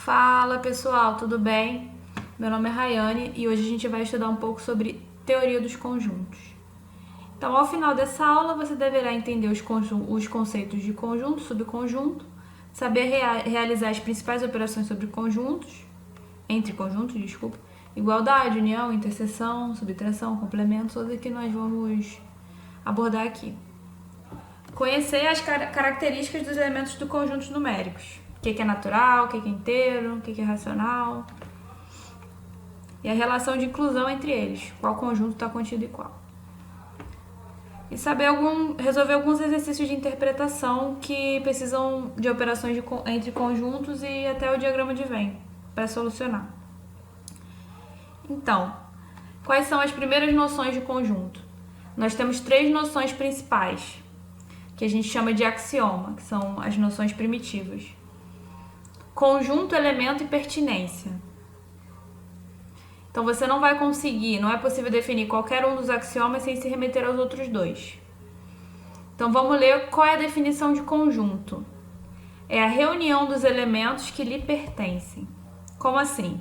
Fala pessoal, tudo bem? Meu nome é Rayane e hoje a gente vai estudar um pouco sobre teoria dos conjuntos. Então, ao final dessa aula, você deverá entender os conceitos de conjunto, subconjunto, saber realizar as principais operações entre conjuntos, igualdade, união, interseção, subtração, complemento, todas que nós vamos abordar aqui. Conhecer as características dos elementos do conjuntos numéricos. O que é natural, o que é inteiro, o que é racional. E a relação de inclusão entre eles. Qual conjunto está contido em qual. E resolver alguns exercícios de interpretação que precisam de operações entre conjuntos e até o diagrama de Venn para solucionar. Então, quais são as primeiras noções de conjunto? Nós temos 3 noções principais, que a gente chama de axioma, que são as noções primitivas. Conjunto, elemento e pertinência. Então você não é possível definir qualquer um dos axiomas sem se remeter aos outros 2. Então vamos ler qual é a definição de conjunto. É a reunião dos elementos que lhe pertencem. Como assim?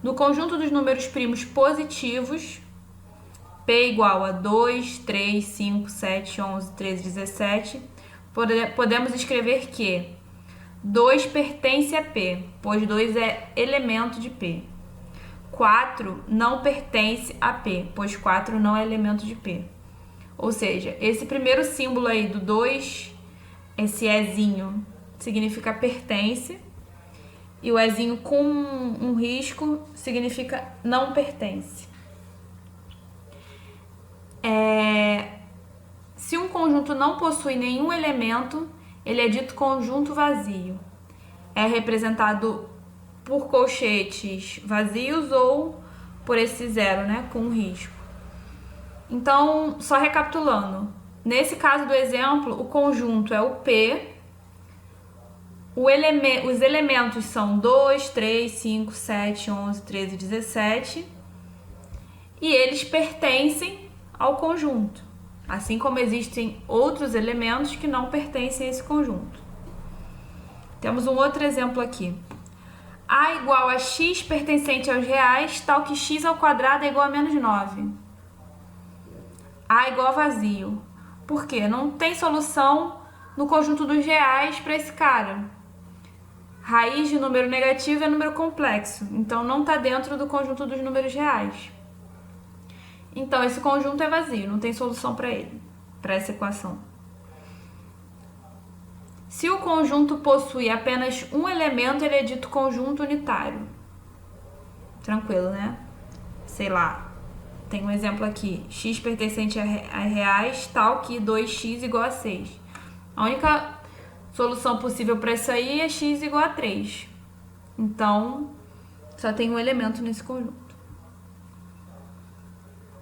No conjunto dos números primos positivos, P igual a 2, 3, 5, 7, 11, 13, 17, podemos escrever que 2 pertence a P, pois 2 é elemento de P. 4 não pertence a P, pois 4 não é elemento de P. Ou seja, esse primeiro símbolo aí do 2, esse Ezinho, significa pertence, e o Ezinho com um risco significa não pertence. Se um conjunto não possui nenhum elemento, ele é dito conjunto vazio. É representado por colchetes vazios ou por esse zero, com risco. Então, só recapitulando. Nesse caso do exemplo, o conjunto é o P. Os elementos são 2, 3, 5, 7, 11, 13, 17. E eles pertencem ao conjunto. Assim como existem outros elementos que não pertencem a esse conjunto. Temos um outro exemplo aqui. A igual a x pertencente aos reais, tal que x ao quadrado é igual a menos 9. A igual a vazio. Por quê? Não tem solução no conjunto dos reais para esse cara. Raiz de número negativo é número complexo, então não está dentro do conjunto dos números reais. Então, esse conjunto é vazio, não tem solução para ele, para essa equação. Se o conjunto possui apenas um elemento, ele é dito conjunto unitário. Tranquilo, né? Sei lá, tem um exemplo aqui. X pertencente a reais, tal que 2x igual a 6. A única solução possível para isso aí é x igual a 3. Então, só tem um elemento nesse conjunto.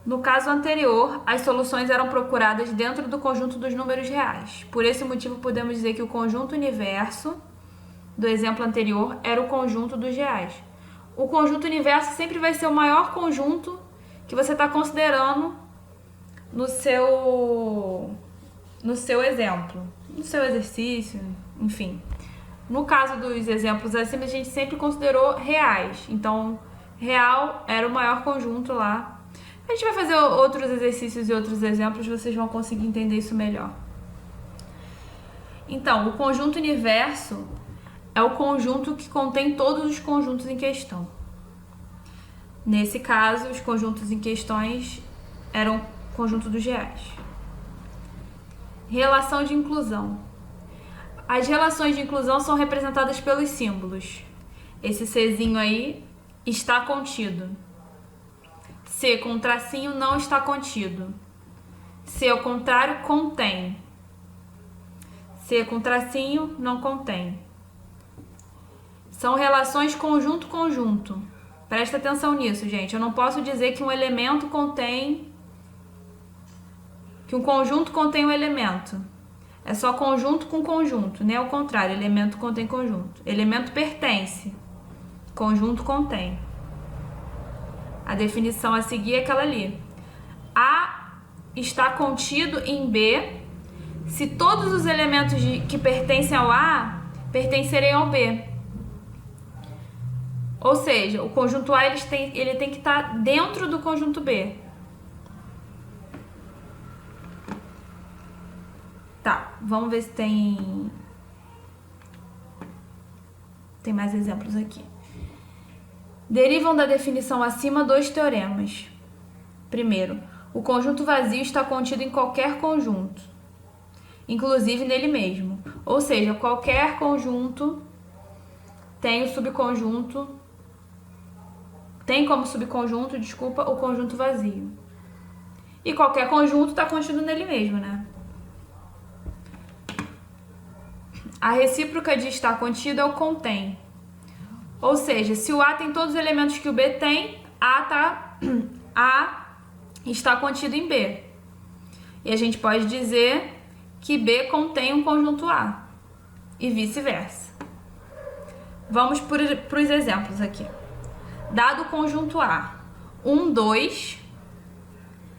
No caso anterior, as soluções eram procuradas dentro do conjunto dos números reais. Por esse motivo, podemos dizer que o conjunto universo do exemplo anterior era o conjunto dos reais. O conjunto universo sempre vai ser o maior conjunto que você está considerando no seu exemplo, no seu exercício, enfim. No caso dos exemplos acima, a gente sempre considerou reais. Então, real era o maior conjunto lá. A gente vai fazer outros exercícios e outros exemplos, vocês vão conseguir entender isso melhor. Então, o conjunto universo é o conjunto que contém todos os conjuntos em questão. Nesse caso, os conjuntos em questões eram o conjunto dos reais. Relação de inclusão. As relações de inclusão são representadas pelos símbolos. Esse Czinho aí está contido. C com tracinho não está contido. C ao contrário, contém. C com tracinho não contém. São relações conjunto-conjunto. Presta atenção nisso, gente. Eu não posso dizer que um elemento contém... que um conjunto contém um elemento. É só conjunto com conjunto, né? Ao contrário, elemento contém conjunto. Elemento pertence. Conjunto contém. A definição a seguir é aquela ali. A está contido em B se todos os elementos que pertencem ao A pertencerem ao B. Ou seja, o conjunto A ele tem que estar dentro do conjunto B. Tá, vamos ver se tem mais exemplos aqui. Derivam da definição acima dois teoremas. Primeiro, o conjunto vazio está contido em qualquer conjunto, inclusive nele mesmo. Ou seja, qualquer conjunto tem como subconjunto, o conjunto vazio. E qualquer conjunto está contido nele mesmo, né? A recíproca de estar contido é o contém. Ou seja, se o A tem todos os elementos que o B tem, A está contido em B. E a gente pode dizer que B contém um conjunto A. E vice-versa. Vamos para os exemplos aqui. Dado o conjunto A, 1, 2.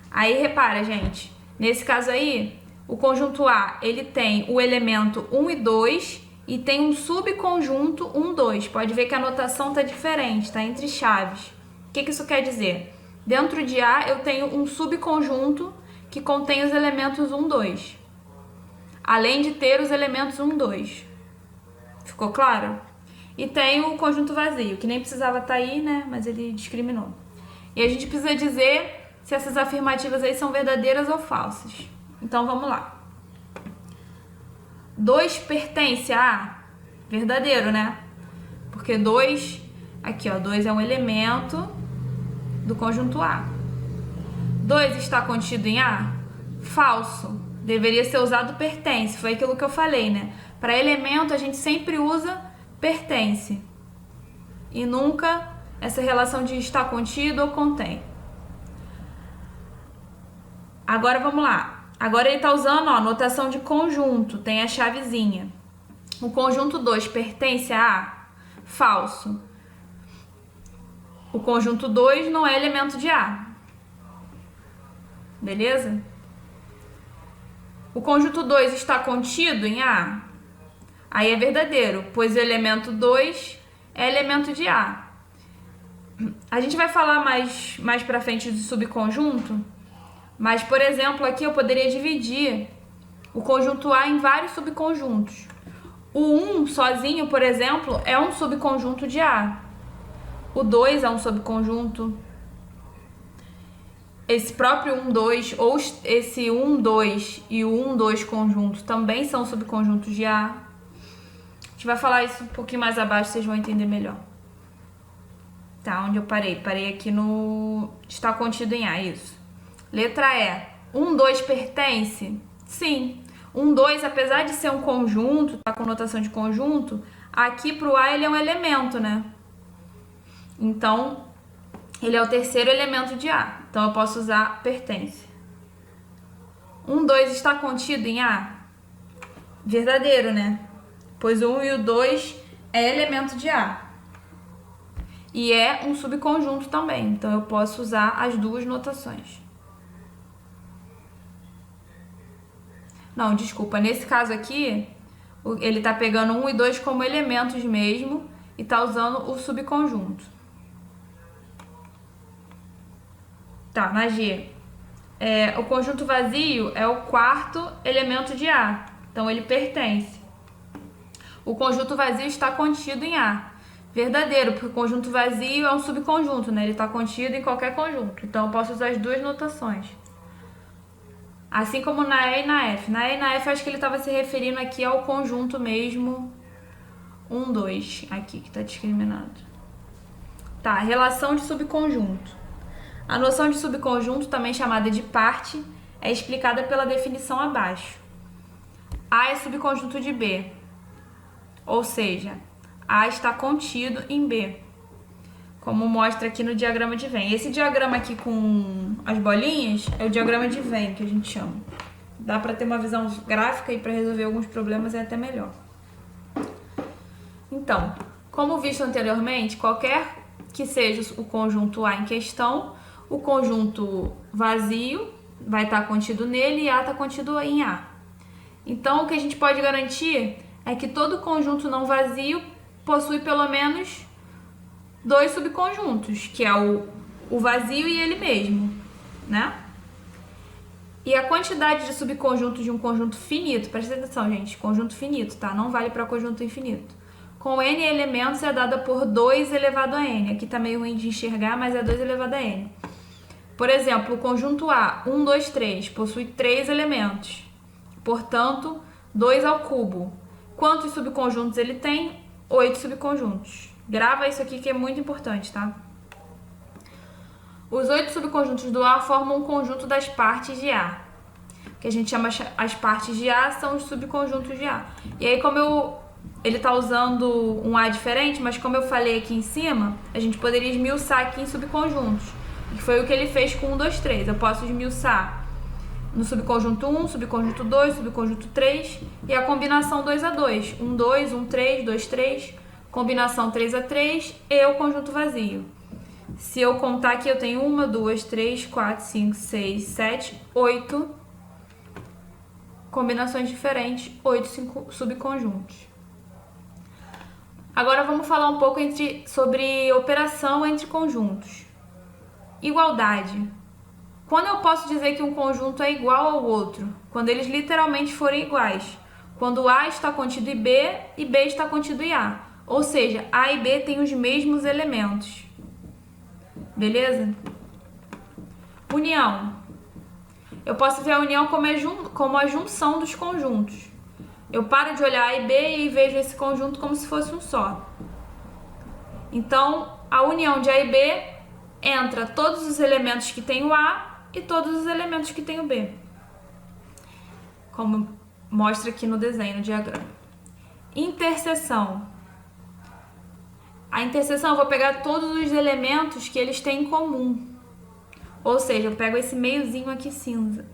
Aí repara, gente, nesse caso aí, o conjunto A, ele tem o elemento 1 e 2 e tem um subconjunto 1, 2. Pode ver que a notação está diferente, está entre chaves. O que isso quer dizer? Dentro de A, eu tenho um subconjunto que contém os elementos 1, 2. Além de ter os elementos 1, 2. Ficou claro? E tem o conjunto vazio, que nem precisava estar aí, né? Mas ele discriminou. E a gente precisa dizer se essas afirmativas aí são verdadeiras ou falsas. Então, vamos lá. 2 pertence a A? Verdadeiro, né? Porque 2, aqui ó, 2 é um elemento do conjunto A. 2 está contido em A? Falso. Deveria ser usado pertence, foi aquilo que eu falei, né? Para elemento a gente sempre usa pertence. E nunca essa relação de estar contido ou contém. Agora vamos lá. Agora ele está usando a notação de conjunto, tem a chavezinha. O conjunto 2 pertence a A? Falso. O conjunto 2 não é elemento de A. Beleza? O conjunto 2 está contido em A? Aí é verdadeiro, pois o elemento 2 é elemento de A. A gente vai falar mais pra frente de subconjunto. Mas, por exemplo, aqui eu poderia dividir o conjunto A em vários subconjuntos. O 1 sozinho, por exemplo, é um subconjunto de A. O 2 é um subconjunto. Esse próprio 1, 2, ou esse 1, 2 e o 1, 2 conjunto também são subconjuntos de A. A gente vai falar isso um pouquinho mais abaixo, vocês vão entender melhor. Tá, onde eu parei? Parei aqui no... está contido em A, isso. Letra E. 1, 2 pertence? Sim. 1, 2, apesar de ser um conjunto, tá com notação de conjunto, aqui pro A ele é um elemento, né? Então, ele é o terceiro elemento de A. Então, eu posso usar pertence. 1, 2 está contido em A? Verdadeiro, né? Pois o 1 e o 2 é elemento de A. E é um subconjunto também. Então, eu posso usar as duas notações. Não, desculpa. Nesse caso aqui, ele tá pegando 1 e 2 como elementos mesmo e tá usando o subconjunto. Tá, na G. O conjunto vazio é o quarto elemento de A. Então, ele pertence. O conjunto vazio está contido em A. Verdadeiro, porque o conjunto vazio é um subconjunto, né? Ele está contido em qualquer conjunto. Então, eu posso usar as duas notações. Assim como na E e na F. Na E e na F, acho que ele estava se referindo aqui ao conjunto mesmo. 1, 2, aqui, que está discriminado. Tá, relação de subconjunto. A noção de subconjunto, também chamada de parte, é explicada pela definição abaixo. A é subconjunto de B. Ou seja, A está contido em B. Como mostra aqui no diagrama de Venn. Esse diagrama aqui com as bolinhas é o diagrama de Venn, que a gente chama. Dá para ter uma visão gráfica e para resolver alguns problemas é até melhor. Então, como visto anteriormente, qualquer que seja o conjunto A em questão, o conjunto vazio vai estar contido nele e A está contido em A. Então, o que a gente pode garantir é que todo conjunto não vazio possui pelo menos dois subconjuntos, que é o vazio e ele mesmo, né? E a quantidade de subconjuntos de um conjunto finito, presta atenção, gente, conjunto finito, tá? Não vale para conjunto infinito. Com n elementos é dada por 2 elevado a n. Aqui tá meio ruim de enxergar, mas é 2 elevado a n. Por exemplo, o conjunto A, 1, 2, 3, possui 3 elementos. Portanto, 2 ao cubo. Quantos subconjuntos ele tem? 8 subconjuntos. Grava isso aqui que é muito importante, tá? Os 8 subconjuntos do A formam um conjunto das partes de A. O que a gente chama as partes de A são os subconjuntos de A. E aí, ele está usando um A diferente, mas como eu falei aqui em cima, a gente poderia esmiuçar aqui em subconjuntos. Que foi o que ele fez com 1, 2, 3. Eu posso esmiuçar no subconjunto 1, subconjunto 2, subconjunto 3 e a combinação 2 a 2. 1, 2, 1, 3, 2, 3, combinação 3 a 3 e o conjunto vazio. Se eu contar aqui, eu tenho 1, 2, 3, 4, 5, 6, 7, 8 combinações diferentes, 8 subconjuntos. Agora vamos falar um pouco sobre operação entre conjuntos. Igualdade. Quando eu posso dizer que um conjunto é igual ao outro? Quando eles literalmente forem iguais. Quando A está contido em B e B está contido em A. Ou seja, A e B têm os mesmos elementos. Beleza? União. Eu posso ver a união como a junção dos conjuntos. Eu paro de olhar A e B e vejo esse conjunto como se fosse um só. Então, a união de A e B entra todos os elementos que tem o A e todos os elementos que tem o B. Como mostra aqui no desenho, no diagrama. Interseção. A interseção, eu vou pegar todos os elementos que eles têm em comum. Ou seja, eu pego esse meiozinho aqui cinza.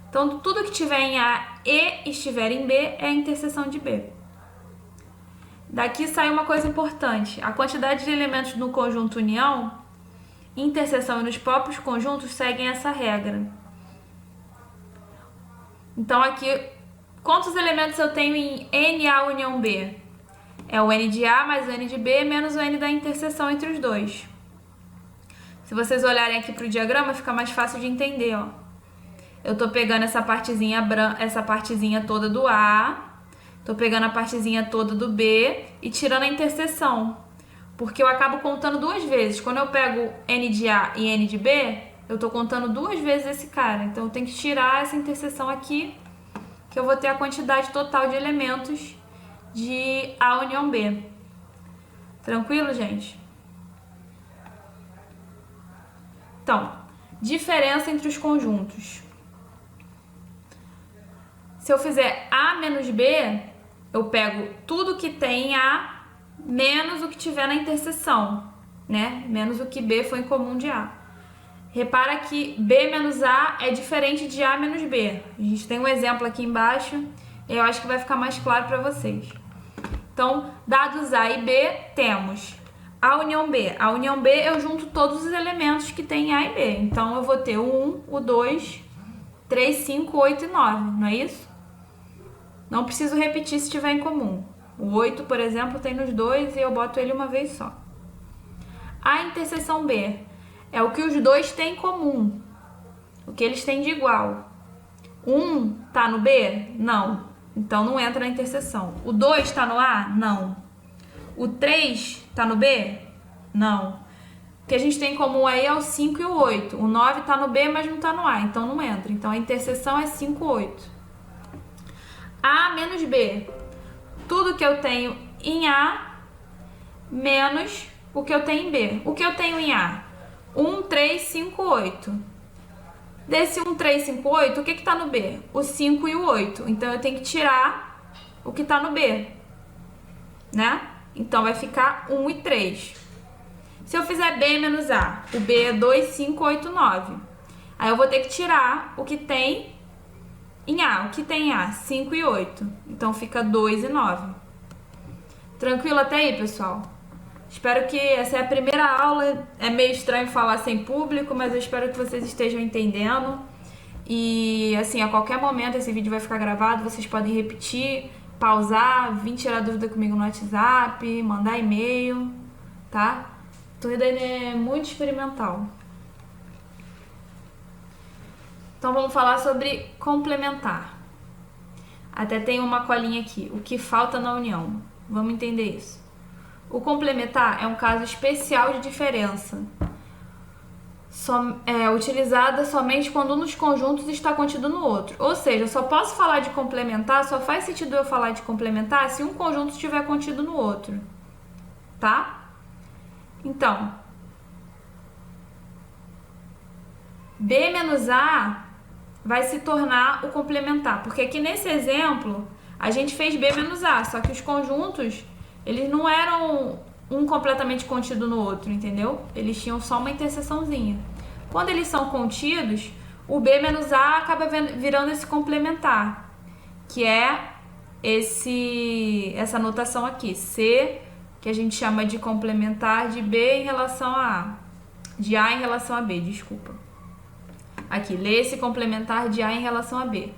Então, tudo que tiver em A e estiver em B é a interseção de B. Daqui sai uma coisa importante. A quantidade de elementos no conjunto união, interseção e nos próprios conjuntos seguem essa regra. Então, aqui, quantos elementos eu tenho em NA união B? É o N de A mais o N de B menos o N da interseção entre os dois. Se vocês olharem aqui para o diagrama, fica mais fácil de entender, ó. Eu tô pegando essa partezinha toda do A, tô pegando a partezinha toda do B e tirando a interseção. Porque eu acabo contando duas vezes. Quando eu pego N de A e N de B, eu tô contando duas vezes esse cara. Então eu tenho que tirar essa interseção aqui, que eu vou ter a quantidade total de elementos de A união B. Tranquilo, gente? Então, diferença entre os conjuntos. Se eu fizer A menos B, eu pego tudo que tem A menos o que tiver na interseção, né? Menos o que B foi em comum de A. Repara que B menos A é diferente de A menos B. A gente tem um exemplo aqui embaixo, e eu acho que vai ficar mais claro para vocês. Então, dados A e B, temos A união B. A união B, eu junto todos os elementos que tem A e B. Então, eu vou ter o 1, o 2, 3, 5, 8 e 9, não é isso? Não preciso repetir se estiver em comum. O 8, por exemplo, tem nos dois e eu boto ele uma vez só. A interseção B é o que os dois têm em comum, o que eles têm de igual. 1 tá no B? Não. Então não entra na interseção. O 2 tá no A? Não. O 3 tá no B? Não. O que a gente tem em comum aí é o 5 e o 8. O 9 tá no B, mas não tá no A, então não entra. Então a interseção é 5, 8. A menos B. Tudo que eu tenho em A menos o que eu tenho em B. O que eu tenho em A? 1, 3, 5, 8. Desse 1, 3, 5, 8, o que tá no B? O 5 e o 8. Então, eu tenho que tirar o que tá no B, né? Então, vai ficar 1 e 3. Se eu fizer B menos A, o B é 2, 5, 8, 9. Aí, eu vou ter que tirar o que tem em A. O que tem em A? 5 e 8. Então, fica 2 e 9. Tranquilo até aí, pessoal? Espero que essa é a primeira aula. É meio estranho falar sem público, mas eu espero que vocês estejam entendendo. E, assim, a qualquer momento esse vídeo vai ficar gravado. Vocês podem repetir, pausar, vir tirar dúvida comigo no WhatsApp, mandar e-mail. tá? Tudo é muito experimental. Então vamos falar sobre complementar. Até tem uma colinha aqui, o que falta na união. Vamos entender isso. O complementar é um caso especial de diferença, utilizada somente quando um dos conjuntos está contido no outro. Ou seja, eu só posso falar de complementar, só faz sentido eu falar de complementar se um conjunto estiver contido no outro, tá? Então, B menos A vai se tornar o complementar, porque aqui nesse exemplo a gente fez B menos A, só que os conjuntos, eles não eram um completamente contido no outro, entendeu? Eles tinham só uma interseçãozinha. Quando eles são contidos, o B menos A acaba virando esse complementar, que é essa notação aqui, C, que a gente chama de complementar de B em relação a A, de A em relação a B, desculpa. Aqui, lê esse complementar de A em relação a B.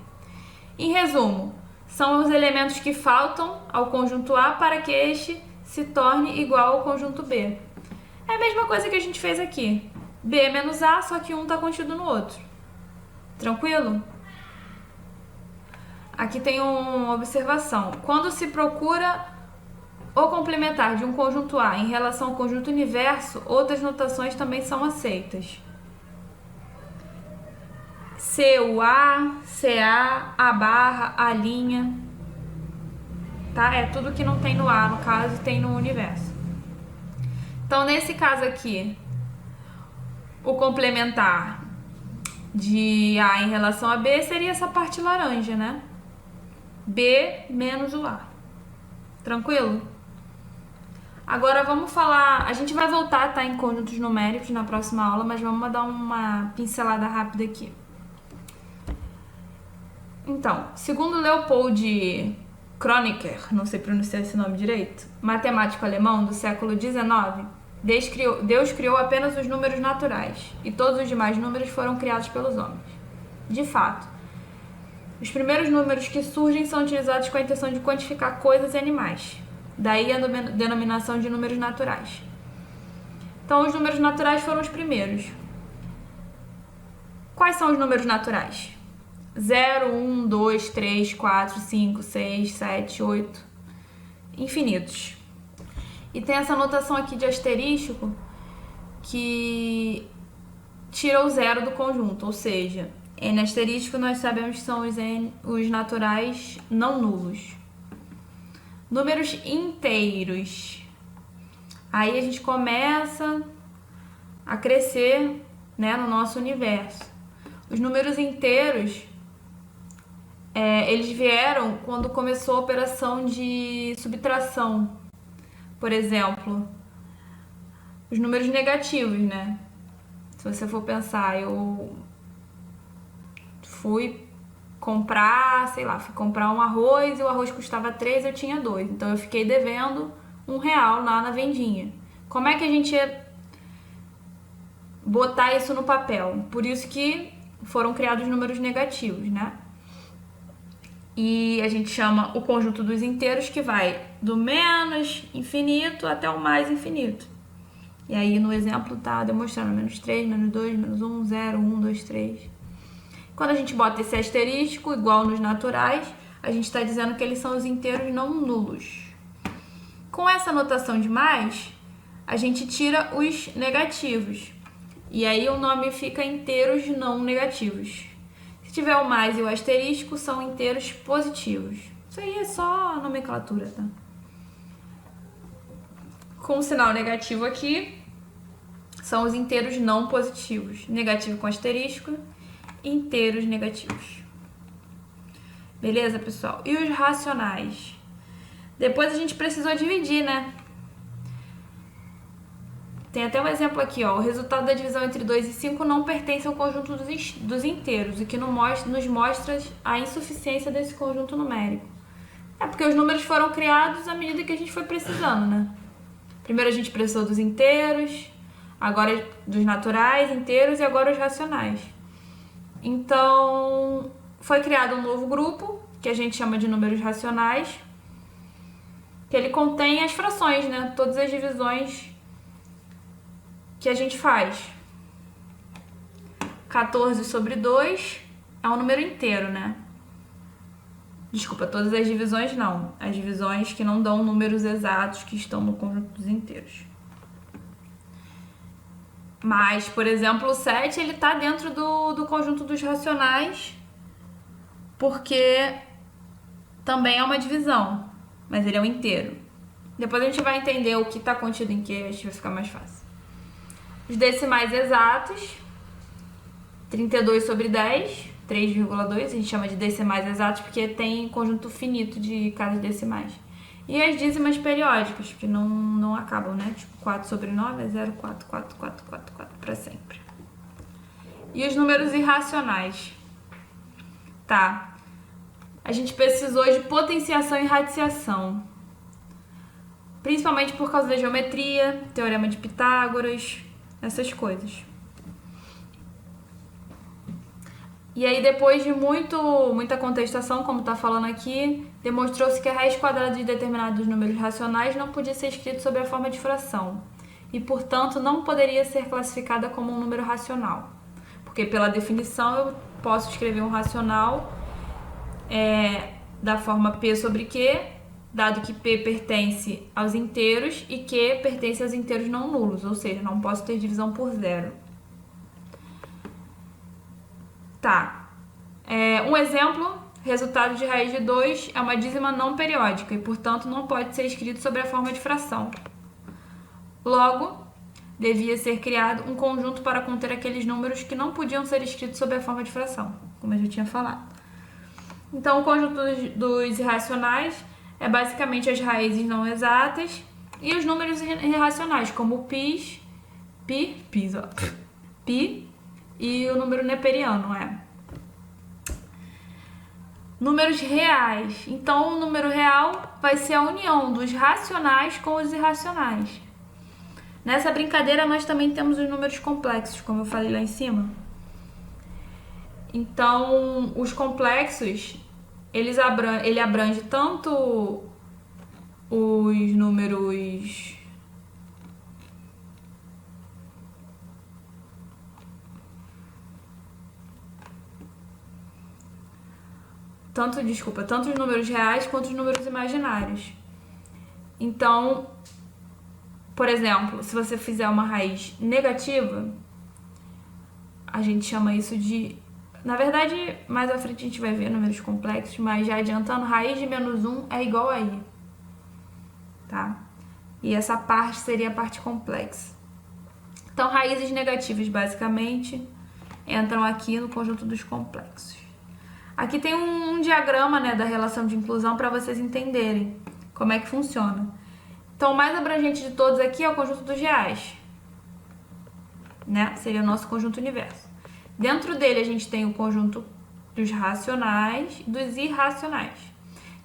Em resumo, são os elementos que faltam ao conjunto A para que este se torne igual ao conjunto B. É a mesma coisa que a gente fez aqui. B menos A, só que um está contido no outro. Tranquilo? Aqui tem uma observação. Quando se procura o complementar de um conjunto A em relação ao conjunto universo, outras notações também são aceitas. CUA, CA, A barra, A linha, tá? É tudo que não tem no A, no caso, tem no universo. Então, nesse caso aqui, o complementar de A em relação a B seria essa parte laranja, né? B menos o A. Tranquilo? Agora vamos falar, a gente vai voltar, tá, em conjuntos numéricos na próxima aula, mas vamos dar uma pincelada rápida aqui. Então, segundo Leopold Kronecker, não sei pronunciar esse nome direito, matemático alemão do século XIX, Deus criou apenas os números naturais e todos os demais números foram criados pelos homens. De fato, os primeiros números que surgem são utilizados com a intenção de quantificar coisas e animais. Daí a denominação de números naturais. Então, os números naturais foram os primeiros. Quais são os números naturais? 0, 1, 2, 3, 4, 5, 6, 7, 8, infinitos. E tem essa notação aqui de asterístico que tira o zero do conjunto, ou seja, N asterístico nós sabemos que são os naturais não nulos. Números inteiros. Aí a gente começa a crescer, né, no nosso universo. Os números inteiros, eles vieram quando começou a operação de subtração. Por exemplo, os números negativos, né? Se você for pensar, eu fui comprar um arroz e o arroz custava 3, eu tinha 2. Então eu fiquei devendo R$1 lá na vendinha. Como é que a gente ia botar isso no papel? Por isso que foram criados números negativos, né? E a gente chama o conjunto dos inteiros, que vai do menos infinito até o mais infinito. E aí no exemplo tá demonstrando menos 3, menos 2, menos 1, 0, 1, 2, 3. Quando a gente bota esse asterístico, igual nos naturais, a gente está dizendo que eles são os inteiros não nulos. Com essa notação de mais, a gente tira os negativos. E aí o nome fica inteiros não negativos. Se tiver o mais e o asterístico, são inteiros positivos. Isso aí é só nomenclatura, tá? Com o sinal negativo aqui, são os inteiros não positivos. Negativo com asterístico, inteiros negativos. Beleza, pessoal? E os racionais? Depois a gente precisou dividir, né? Tem até um exemplo aqui, ó. O resultado da divisão entre 2 e 5 não pertence ao conjunto dos inteiros, o que nos mostra a insuficiência desse conjunto numérico. É porque os números foram criados à medida que a gente foi precisando, né? Primeiro a gente precisou dos inteiros, agora dos naturais, inteiros e agora os racionais. Então, foi criado um novo grupo, que a gente chama de números racionais, que ele contém as frações, né? Todas as divisões que a gente faz? 14 sobre 2 é um número inteiro, né? Desculpa, todas as divisões não. As divisões que não dão números exatos que estão no conjunto dos inteiros. Mas, por exemplo, o 7 ele tá dentro do conjunto dos racionais, porque também é uma divisão, mas ele é um inteiro. Depois a gente vai entender o que está contido em que, acho que vai ficar mais fácil. Os decimais exatos, 32 sobre 10, 3,2, a gente chama de decimais exatos porque tem conjunto finito de casas decimais. E as dízimas periódicas, que não acabam, né? Tipo, 4 sobre 9 é 0, 4, 4, 4, 4, 4, para sempre. E os números irracionais? Tá. A gente precisou de potenciação e radiciação. Principalmente por causa da geometria, teorema de Pitágoras, essas coisas. E aí, depois de muita contestação, como está falando aqui, demonstrou-se que a raiz quadrada de determinados números racionais não podia ser escrita sob a forma de fração e, portanto, não poderia ser classificada como um número racional. Porque, pela definição, eu posso escrever um racional da forma P sobre Q, dado que P pertence aos inteiros e Q pertence aos inteiros não nulos, ou seja, não posso ter divisão por zero. Tá. Um exemplo, resultado de raiz de 2 é uma dízima não periódica e, portanto, não pode ser escrito sob a forma de fração. Logo, devia ser criado um conjunto para conter aqueles números que não podiam ser escritos sob a forma de fração, como eu já tinha falado. Então, o conjunto dos irracionais é basicamente as raízes não exatas e os números irracionais, como o pi e o número neperiano, Números reais. Então, o número real vai ser a união dos racionais com os irracionais. Nessa brincadeira, nós também temos os números complexos, como eu falei lá em cima. Então, os complexos, ele abrange tanto os números tanto os números reais quanto os números imaginários. Então, por exemplo, se você fizer uma raiz negativa, a gente chama isso de... Na verdade, mais à frente a gente vai ver números complexos, mas já adiantando, raiz de menos 1 é igual a i. Tá? E essa parte seria a parte complexa. Então, raízes negativas, basicamente, entram aqui no conjunto dos complexos. Aqui tem um diagrama, né, da relação de inclusão para vocês entenderem como é que funciona. Então, o mais abrangente de todos aqui é o conjunto dos reais, né? Seria o nosso conjunto universo. Dentro dele, a gente tem o conjunto dos racionais e dos irracionais.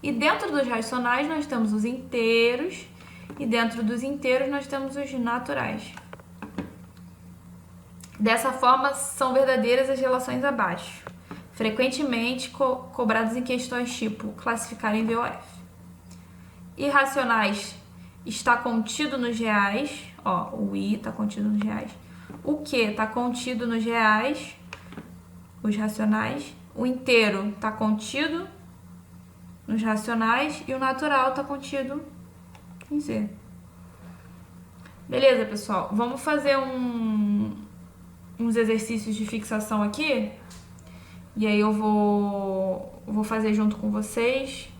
E dentro dos racionais, nós temos os inteiros, e dentro dos inteiros, nós temos os naturais. Dessa forma, são verdadeiras as relações abaixo, frequentemente cobradas em questões tipo classificar em VOF. Irracionais está contido nos reais, o I está contido nos reais, o Q está contido nos reais, os racionais, o inteiro está contido nos racionais e o natural está contido em Z. Beleza, pessoal? Vamos fazer uns exercícios de fixação aqui. E aí eu vou fazer junto com vocês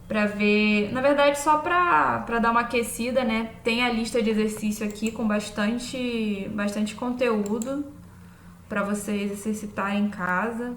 pra ver... Na verdade, só pra dar uma aquecida, né? Tem a lista de exercício aqui com bastante conteúdo pra vocês exercitarem em casa.